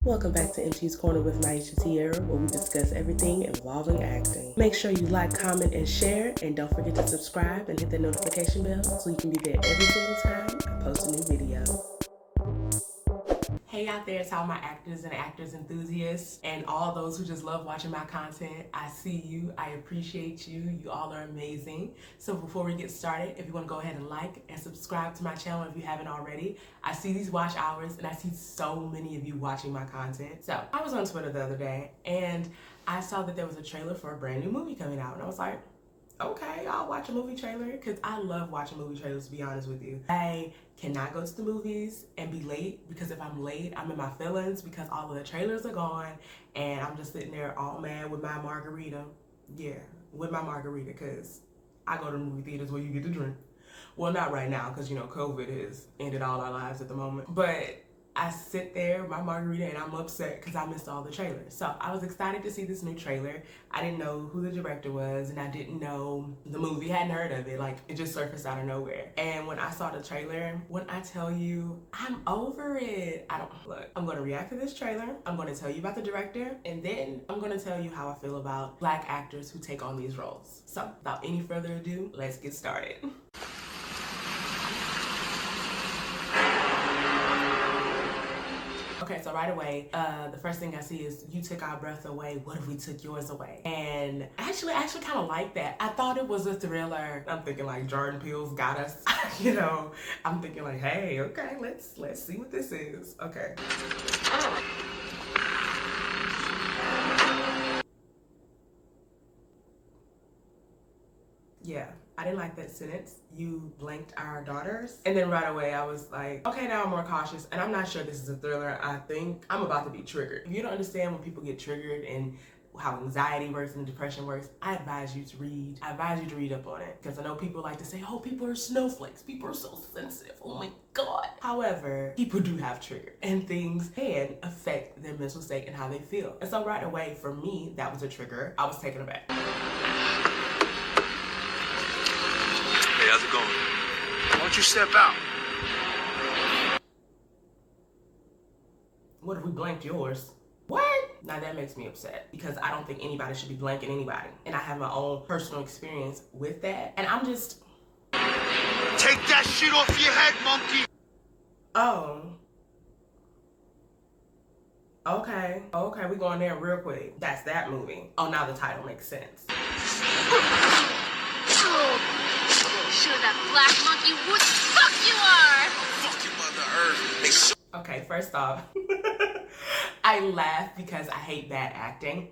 Welcome back to MT's Corner with Myesha-Tiara, where we discuss everything involving acting. Make sure you like, comment, and share, and don't forget to subscribe and hit the notification bell so you can be there every single time I post a new video. Hey out there, to all my actors and actors enthusiasts and all those who just love watching my content. I see you, I appreciate you, you all are amazing. So before we get started, if you want to go ahead and like and subscribe to my channel if you haven't already. I see these watch hours and I see so many of you watching my content. So I was on Twitter the other day and I saw that there was a trailer for a brand new movie coming out and I was like, okay, I'll watch a movie trailer because I love watching movie trailers, to be honest with you. I cannot go to the movies and be late because if I'm late, I'm in my feelings because all of the trailers are gone and I'm just sitting there all mad with my margarita. Yeah, with my margarita because I go to the movie theaters where you get to drink. Well, not right now because, you know, COVID has ended all our lives at the moment. But I sit there with my margarita and I'm upset because I missed all the trailers. So I was excited to see this new trailer. I didn't know who the director was and I didn't know the movie, hadn't heard of it. Like, it just surfaced out of nowhere. And when I saw the trailer, when I tell you, I'm over it. Look, I'm gonna react to this trailer. I'm gonna tell you about the director and then I'm gonna tell you how I feel about Black actors who take on these roles. So without any further ado, let's get started. Okay, so right away, the first thing I see is you took our breath away. What if we took yours away? And I actually kind of like that. I thought it was a thriller. I'm thinking like Jordan Peele's Got Us. You know, I'm thinking like, hey, okay, let's see what this is. Okay. Yeah, I didn't like that sentence. You blanked our daughters. And then right away I was like, okay, now I'm more cautious. And I'm not sure this is a thriller. I think I'm about to be triggered. If you don't understand when people get triggered and how anxiety works and depression works, I advise you to read. I advise you to read up on it. Because I know people like to say, oh, people are snowflakes. People are so sensitive. Oh my God. However, people do have triggers and things can affect their mental state and how they feel. And so right away, for me, that was a trigger. I was taken aback. Hey, how's it going? Why don't you step out? What if we blanked yours? What? Now that makes me upset because I don't think anybody should be blanking anybody. And I have my own personal experience with that. And I'm just... Take that shit off your head, monkey! Oh. Okay. Okay, we going there real quick. That's that movie. Oh, now the title makes sense. Sure that black monkey would fuck you are! Fuck you, Mother Earth. Okay, first off, I laugh because I hate bad acting.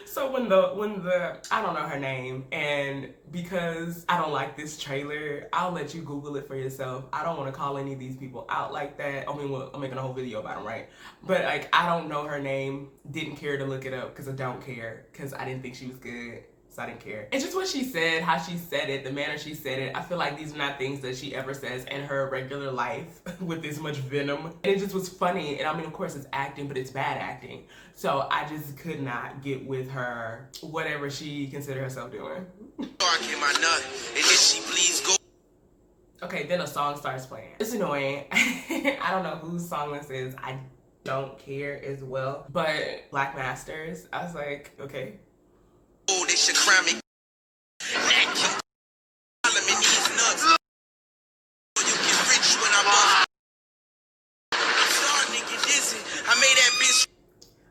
So when the I don't know her name, and because I don't like this trailer, I'll let you Google it for yourself. I don't want to call any of these people out like that. I mean, well, I'm making a whole video about them, right? But like, I don't know her name, didn't care to look it up because I don't care, because I didn't think she was good. So I didn't care. It's just what she said, how she said it, the manner she said it. I feel like these are not things that she ever says in her regular life with this much venom. And it just was funny. And I mean, of course it's acting, but it's bad acting. So I just could not get with her, whatever she considered herself doing. Okay, then a song starts playing. It's annoying. I don't know whose song this is. I don't care as well. But Black Masters, I was like, okay. Oh, they should cram me.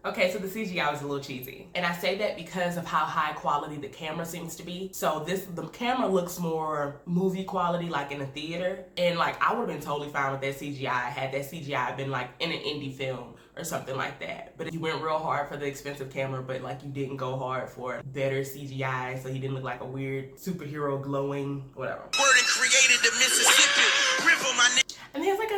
Okay, so the CGI was a little cheesy. And I say that because of how high quality the camera seems to be. So the camera looks more movie quality, like in a theater. And like, I would've been totally fine with that CGI had that CGI been like in an indie film or something like that. But you went real hard for the expensive camera, but like you didn't go hard for better CGI, so he didn't look like a weird superhero glowing, whatever. Word and created the Mississippi River, my nigga. And he has like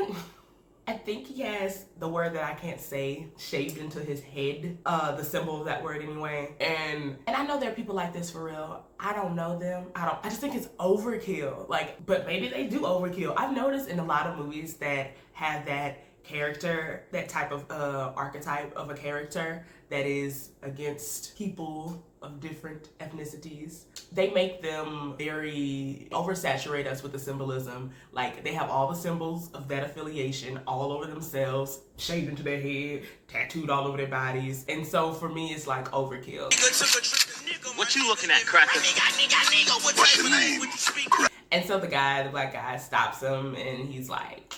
I think he has the word that I can't say shaved into his head, the symbol of that word anyway. And I know there are people like this for real. I don't know them. I just think it's overkill. Like, but maybe they do overkill. I've noticed in a lot of movies that have that character, that type of archetype of a character that is against people of different ethnicities. They make them very oversaturate us with the symbolism. Like, they have all the symbols of that affiliation all over themselves, shaved into their head, tattooed all over their bodies. And so for me, it's like overkill. What you looking at, Cracker? What's your name? And so the black guy stops him and he's like,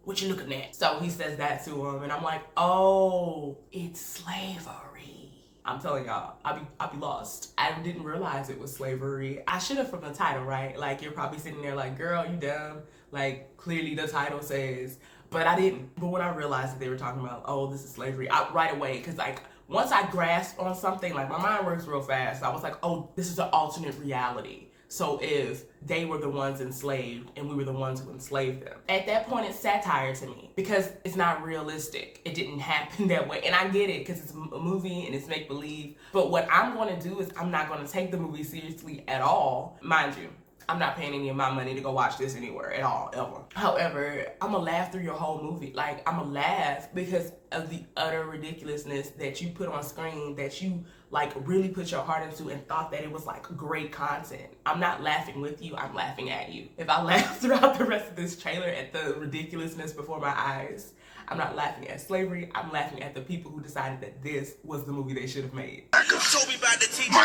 what you looking at? So he says that to him and I'm like, oh, it's slavery. I'm telling y'all, I'll be lost. I didn't realize it was slavery. I should have from the title, right? Like, you're probably sitting there like, girl, you dumb. Like, clearly the title says, but I didn't. But when I realized that they were talking about, oh, this is slavery, right away, because like, once I grasped on something, like my mind works real fast. I was like, oh, this is an alternate reality. So if they were the ones enslaved and we were the ones who enslaved them. At that point, it's satire to me because it's not realistic. It didn't happen that way. And I get it because it's a movie and it's make-believe. But what I'm going to do is I'm not going to take the movie seriously at all. Mind you, I'm not paying any of my money to go watch this anywhere at all, ever. However, I'm gonna laugh through your whole movie. Like, I'm gonna laugh because of the utter ridiculousness that you put on screen, that you like really put your heart into and thought that it was like great content. I'm not laughing with you, I'm laughing at you. If I laugh throughout the rest of this trailer at the ridiculousness before my eyes, I'm not laughing at slavery, I'm laughing at the people who decided that this was the movie they should have made. Michael, told me about a place where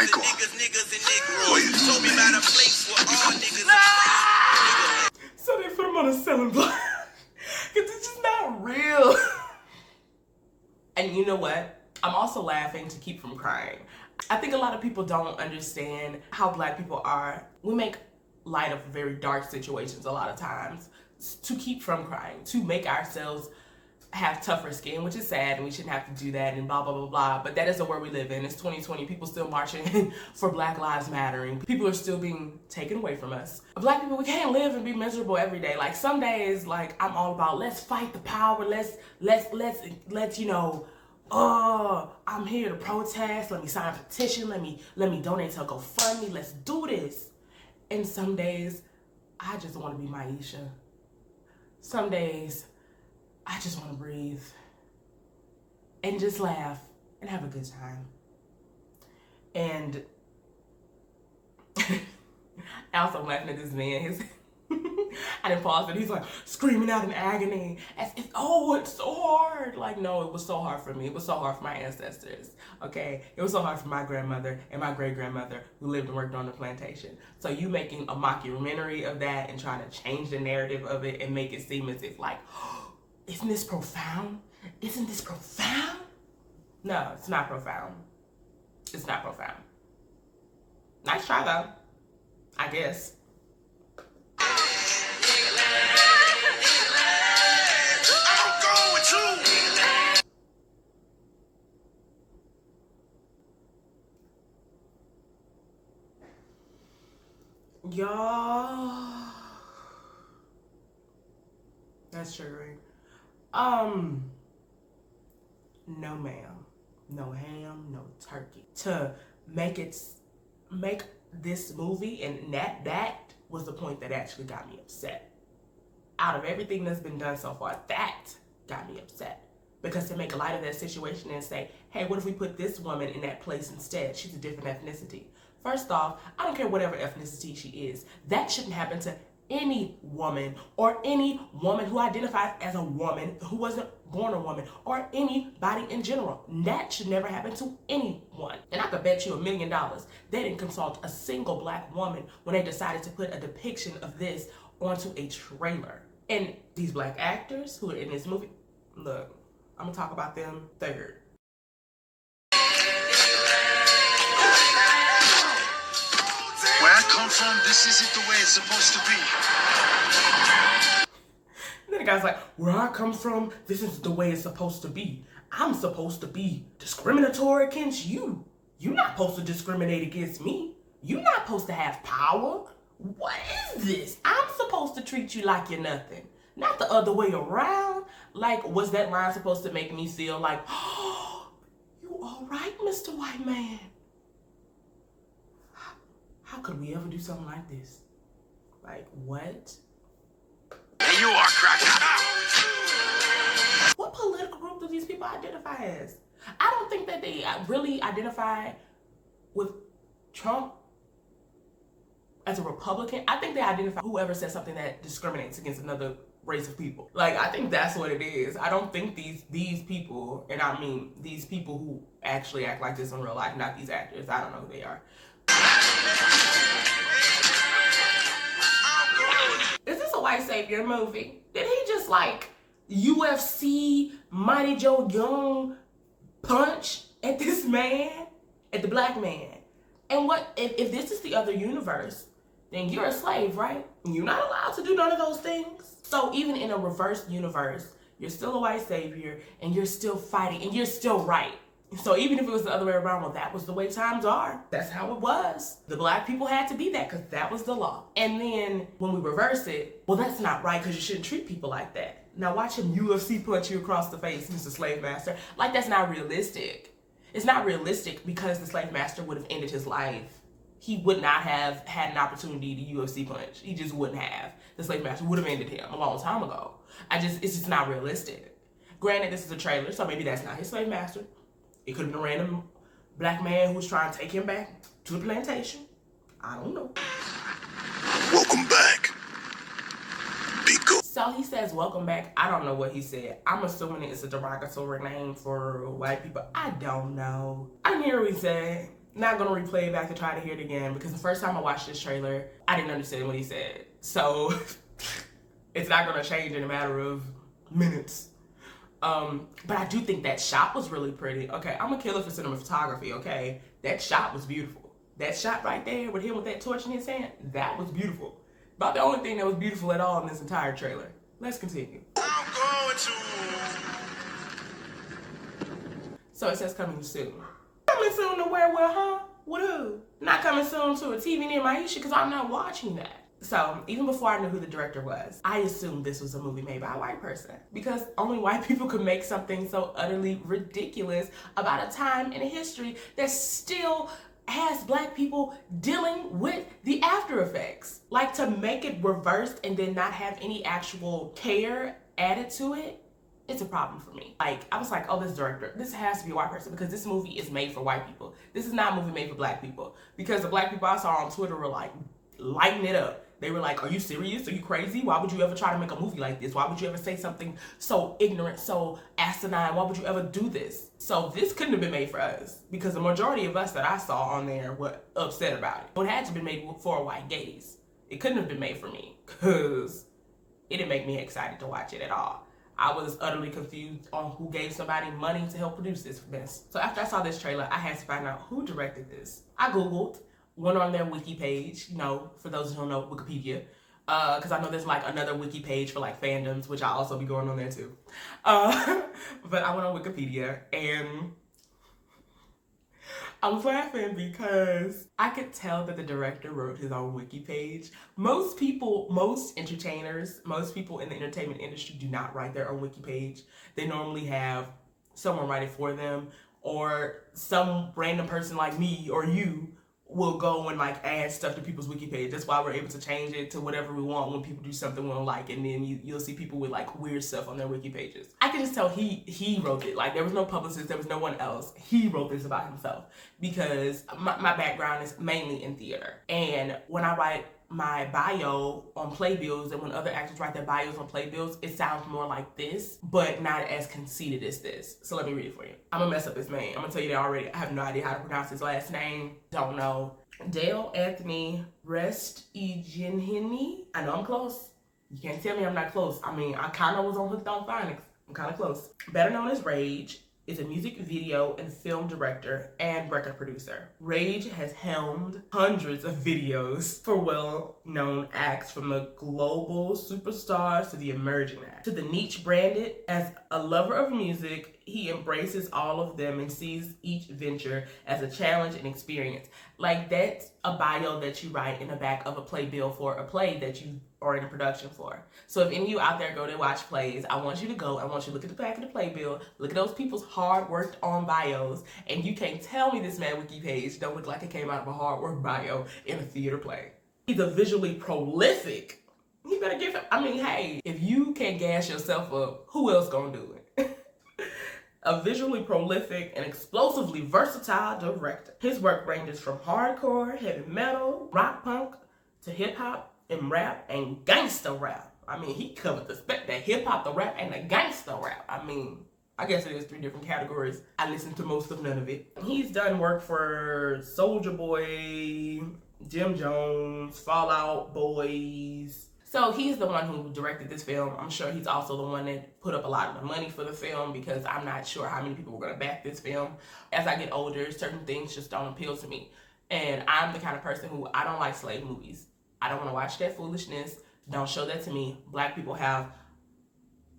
all niggas are free. So they put him on a selling block. Because it's just not real. And you know what? I'm also laughing to keep from crying. I think a lot of people don't understand how Black people are. We make light of very dark situations a lot of times to keep from crying, to make ourselves have tougher skin, which is sad and we shouldn't have to do that and blah, blah, blah, blah. But that is the world we live in. It's 2020. People still marching for Black Lives Mattering. People are still being taken away from us. Black people, we can't live and be miserable every day. Like, some days, like, I'm all about, let's fight the power. Let's, you know, I'm here to protest. Let me sign a petition. Let me donate to a GoFundMe. Let's do this. And some days, I just want to be Myesha. Some days, I just want to breathe and just laugh and have a good time. And also I'm laughing at this man. I didn't pause it. He's like screaming out in agony as if, oh, it's so hard. Like, no, it was so hard for me. It was so hard for my ancestors, okay? It was so hard for my grandmother and my great-grandmother who lived and worked on the plantation. So you making a mockumentary of that and trying to change the narrative of it and make it seem as if like, isn't this profound? Isn't this profound? No, it's not profound. It's not profound. Nice try though, I guess. Y'all, that's triggering. No ma'am, no ham, no turkey. To make this movie, and that was the point that actually got me upset. Out of everything that's been done so far, that got me upset. Because to make a light of that situation and say, hey, what if we put this woman in that place instead? She's a different ethnicity. First off, I don't care whatever ethnicity she is. That shouldn't happen to any woman or any woman who identifies as a woman who wasn't born a woman or anybody in general. That should never happen to anyone. And I could bet you $1 million they didn't consult a single Black woman when they decided to put a depiction of this onto a trailer. And these Black actors who are in this movie, look, I'm gonna talk about them third. Where I come from, this isn't the way it's supposed to be. And then the guy's like, where I come from, this isn't the way it's supposed to be. I'm supposed to be discriminatory against you. You're not supposed to discriminate against me. You're not supposed to have power. What is this? I'm supposed to treat you like you're nothing. Not the other way around. Like, was that line supposed to make me feel like, oh, you all right, Mr. White Man? How could we ever do something like this? Like, what? Hey, you are CRACKA. these people identify as. I don't think that they really identify with Trump as a Republican. I think they identify whoever says something that discriminates against another race of people. Like, I think that's what it is. I don't think these people, and I mean these people who actually act like this in real life, not these actors. I don't know who they are. Is this a white savior movie? Did he just like UFC Mighty Joe Young punch at this man, at the black man? And what if this is the other universe, then you're a slave, right? You're not allowed to do none of those things. So even in a reversed universe, you're still a white savior and you're still fighting and you're still right. So even if it was the other way around, well, that was the way times are. That's how it was. The black people had to be that because that was the law. And then when we reverse it, well, that's not right because you shouldn't treat people like that. Now watch him UFC punch you across the face, Mr. Slave Master. Like, that's not realistic. It's not realistic because the slave master would have ended his life. He would not have had an opportunity to UFC punch. He just wouldn't have. The slave master would have ended him a long time ago. It's just not realistic. Granted, this is a trailer, so maybe that's not his slave master. It could have been a random black man who was trying to take him back to the plantation. I don't know. Welcome back. Be good. So he says, welcome back. I don't know what he said. I'm assuming it's a derogatory name for white people. I don't know. I didn't hear what he said. Not gonna replay it back to try to hear it again because the first time I watched this trailer, I didn't understand what he said. So it's not gonna change in a matter of minutes. But I do think that shot was really pretty. Okay, I'm a killer for cinematography, okay? That shot was beautiful. That shot right there with him with that torch in his hand, that was beautiful. About the only thing that was beautiful at all in this entire trailer. Let's continue. I'm going to. So it says coming soon. Coming soon to where, well, huh? With who? Not coming soon to a TV near Myesha because I'm not watching that. So even before I knew who the director was, I assumed this was a movie made by a white person because only white people could make something so utterly ridiculous about a time in a history that still has black people dealing with the after effects. Like, to make it reversed and then not have any actual care added to it, it's a problem for me. Like, I was like, oh, this director, this has to be a white person because this movie is made for white people. This is not a movie made for black people because the black people I saw on Twitter were like lighting it up. They were like, are you serious? Are you crazy? Why would you ever try to make a movie like this? Why would you ever say something so ignorant, so asinine? Why would you ever do this? So this couldn't have been made for us because the majority of us that I saw on there were upset about it. It had to be made for a white gaze. It couldn't have been made for me because it didn't make me excited to watch it at all. I was utterly confused on who gave somebody money to help produce this mess. So after I saw this trailer, I had to find out who directed this. I Googled. Went on their wiki page, you know, for those who don't know, Wikipedia, because I know there's like another wiki page for like fandoms, which I'll also be going on there too. But I went on Wikipedia and I was laughing because I could tell that the director wrote his own wiki page. Most people, most entertainers, most people in the entertainment industry do not write their own wiki page. They normally have someone write it for them, or some random person like me or you will go and like add stuff to people's wiki page. That's why we're able to change it to whatever we want when people do something we don't like, and then you'll see people with like weird stuff on their wiki pages. I can just tell he wrote it. Like, there was no publicist, there was no one else. He wrote this about himself because my background is mainly in theater, and when I write my bio on playbills and when other actors write their bios on playbills, it sounds more like this, but not as conceited as this. So let me read it for you. I'm gonna mess up his name. I'm gonna tell you that already. I have no idea how to pronounce his last name. Don't know. Dale Anthony Rest-Egenhini. I know I'm close. You can't tell me I'm not close. I mean, I kind of was on Hooked on Phonics. I'm kind of close. Better known as Rage, is a music video and film director and record producer. Rage has helmed hundreds of videos for well-known acts, from the global superstars to the emerging acts. To the niche branded. As a lover of music, he embraces all of them and sees each venture as a challenge and experience. Like, that's a bio that you write in the back of a playbill for a play that you are in a production for. So if any of you out there go to watch plays, I want you to look at the back of the playbill, look at those people's hard worked on bios, and you can't tell me this man wiki page don't look like it came out of a hard work bio in a theater play. He's a visually prolific. You better give him, I mean, hey, if you can't gas yourself up, who else gonna do it? a visually prolific and explosively versatile director. His work ranges from hardcore, heavy metal, rock punk, to hip-hop and rap and gangsta rap. I mean, he covered the hip-hop, the rap, and the gangsta rap. I mean, I guess it is 3 different categories. I listened to most of none of it. He's done work for Soulja Boy, Jim Jones, Fall Out Boys. So he's the one who directed this film. I'm sure he's also the one that put up a lot of the money for the film, because I'm not sure how many people were gonna back this film. As I get older, certain things just don't appeal to me. And I'm the kind of person who, I don't like slave movies. I don't wanna watch that foolishness. Don't show that to me. Black people have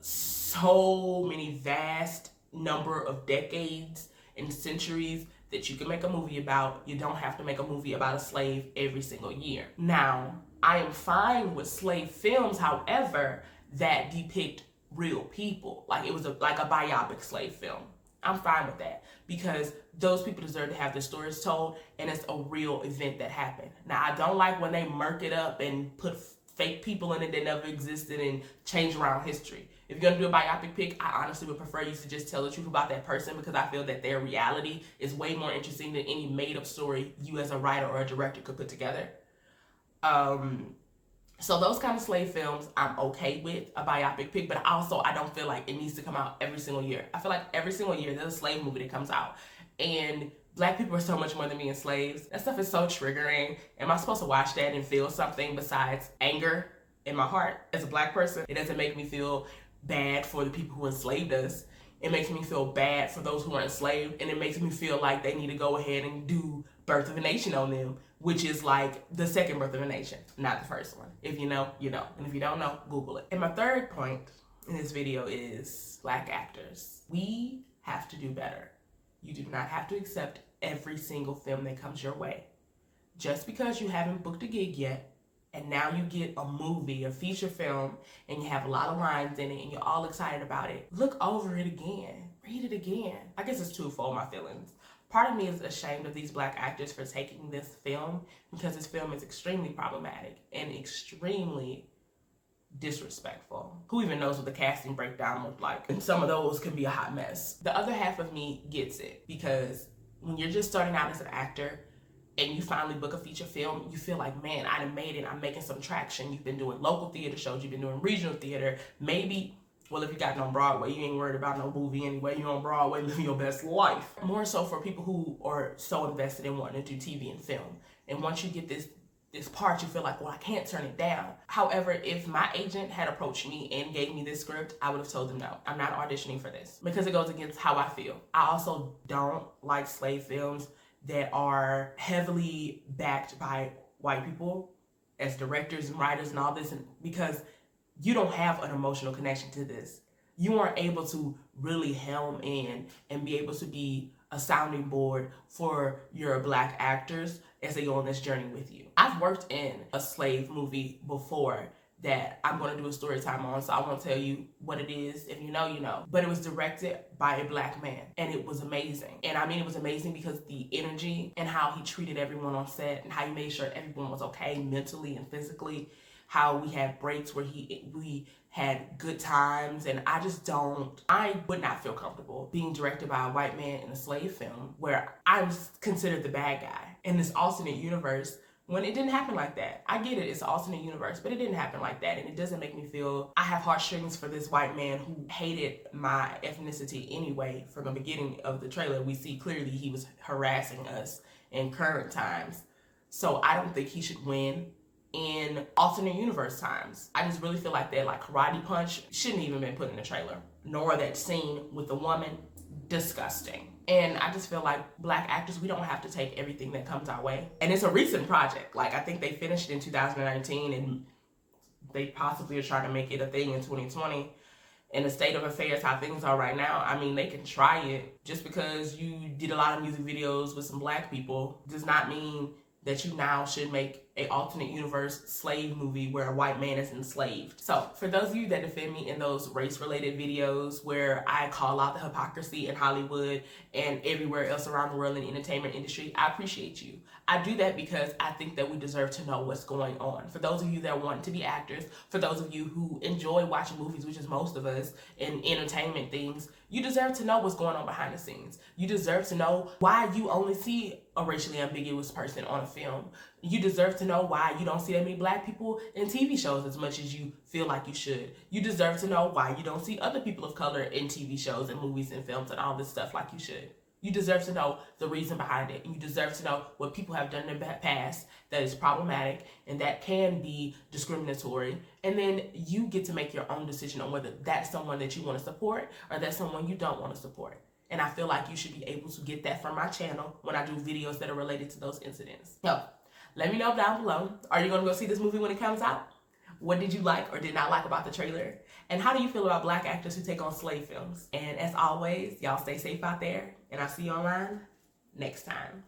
so many vast number of decades and centuries that you can make a movie about. You don't have to make a movie about a slave every single year. Now, I am fine with slave films, however, that depict real people. Like it was like a biopic slave film. I'm fine with that, because those people deserve to have their stories told, and it's a real event that happened. Now, I don't like when they murk it up and put fake people in it that never existed and change around history. If you're gonna do a biopic pick, I honestly would prefer you to just tell the truth about that person, because I feel that their reality is way more interesting than any made-up story you as a writer or a director could put together. So those kind of slave films, I'm okay with a biopic pick, but also I don't feel like it needs to come out every single year. I feel like every single year there's a slave movie that comes out, and Black people are so much more than being slaves. That stuff is so triggering. Am I supposed to watch that and feel something besides anger in my heart? As a Black person, it doesn't make me feel bad for the people who enslaved us. It makes me feel bad for those who are enslaved, and it makes me feel like they need to go ahead and do Birth of a Nation on them, which is like the second Birth of a Nation, not the first one. If you know, you know. And if you don't know, Google it. And my third point in this video is Black actors. We have to do better. You do not have to accept every single film that comes your way. Just because you haven't booked a gig yet, and now you get a movie, a feature film, and you have a lot of lines in it, and you're all excited about it, look over it again. Read it again. I guess it's twofold, my feelings. Part of me is ashamed of these Black actors for taking this film, because this film is extremely problematic and extremely disrespectful. Who even knows what the casting breakdown looked like? And some of those can be a hot mess. The other half of me gets it, because when you're just starting out as an actor and you finally book a feature film, you feel like, man, I done made it. I'm making some traction. You've been doing local theater shows. You've been doing regional theater. Maybe, well, if you got it on Broadway, you ain't worried about no movie anyway. You're on Broadway living your best life. More so for people who are so invested in wanting to do TV and film. And once you get this part, you feel like, well, I can't turn it down. However, if my agent had approached me and gave me this script, I would have told them no. I'm not auditioning for this, because it goes against how I feel. I also don't like slave films that are heavily backed by white people as directors and writers and all this, and because you don't have an emotional connection to this. You aren't able to really helm in and be able to be a sounding board for your Black actors as they go on this journey with you. I've worked in a slave movie before that I'm going to do a story time on, so I won't tell you what it is. If you know, you know. But it was directed by a Black man, and it was amazing. And I mean, it was amazing because the energy and how he treated everyone on set and how he made sure everyone was okay mentally and physically, how we had breaks where we had good times. And I would not feel comfortable being directed by a white man in a slave film where I'm considered the bad guy in this alternate universe, when it didn't happen like that. I get it, it's an alternate universe, but it didn't happen like that, and it doesn't make me feel I have heartstrings for this white man who hated my ethnicity anyway. From the beginning of the trailer, we see clearly he was harassing us in current times. So I don't think he should win in alternate universe times. I just really feel like that karate punch shouldn't even been put in the trailer, nor that scene with the woman. Disgusting. And I just feel like Black actors, we don't have to take everything that comes our way. And it's a recent project. Like, I think they finished in 2019, and they possibly are trying to make it a thing in 2020. In the state of affairs, how things are right now, I mean, they can try it. Just because you did a lot of music videos with some Black people does not mean that you now should make an alternate universe slave movie where a white man is enslaved. So for those of you that defend me in those race-related videos where I call out the hypocrisy in Hollywood and everywhere else around the world in the entertainment industry, I appreciate you. I do that because I think that we deserve to know what's going on. For those of you that want to be actors, for those of you who enjoy watching movies, which is most of us, and entertainment things, You deserve to know what's going on behind the scenes. You deserve to know why you only see a racially ambiguous person on a film. You deserve to know why you don't see that many black people in TV shows as much as you feel like you should. You deserve to know why you don't see other people of color in TV shows and movies and films and all this stuff like you should. You deserve to know the reason behind it. And you deserve to know what people have done in the past that is problematic and that can be discriminatory. And then you get to make your own decision on whether that's someone that you want to support or that's someone you don't want to support. And I feel like you should be able to get that from my channel when I do videos that are related to those incidents. So let me know down below. Are you going to go see this movie when it comes out? What did you like or did not like about the trailer? And how do you feel about black actors who take on slave films? And as always, y'all stay safe out there, and I'll see you online next time.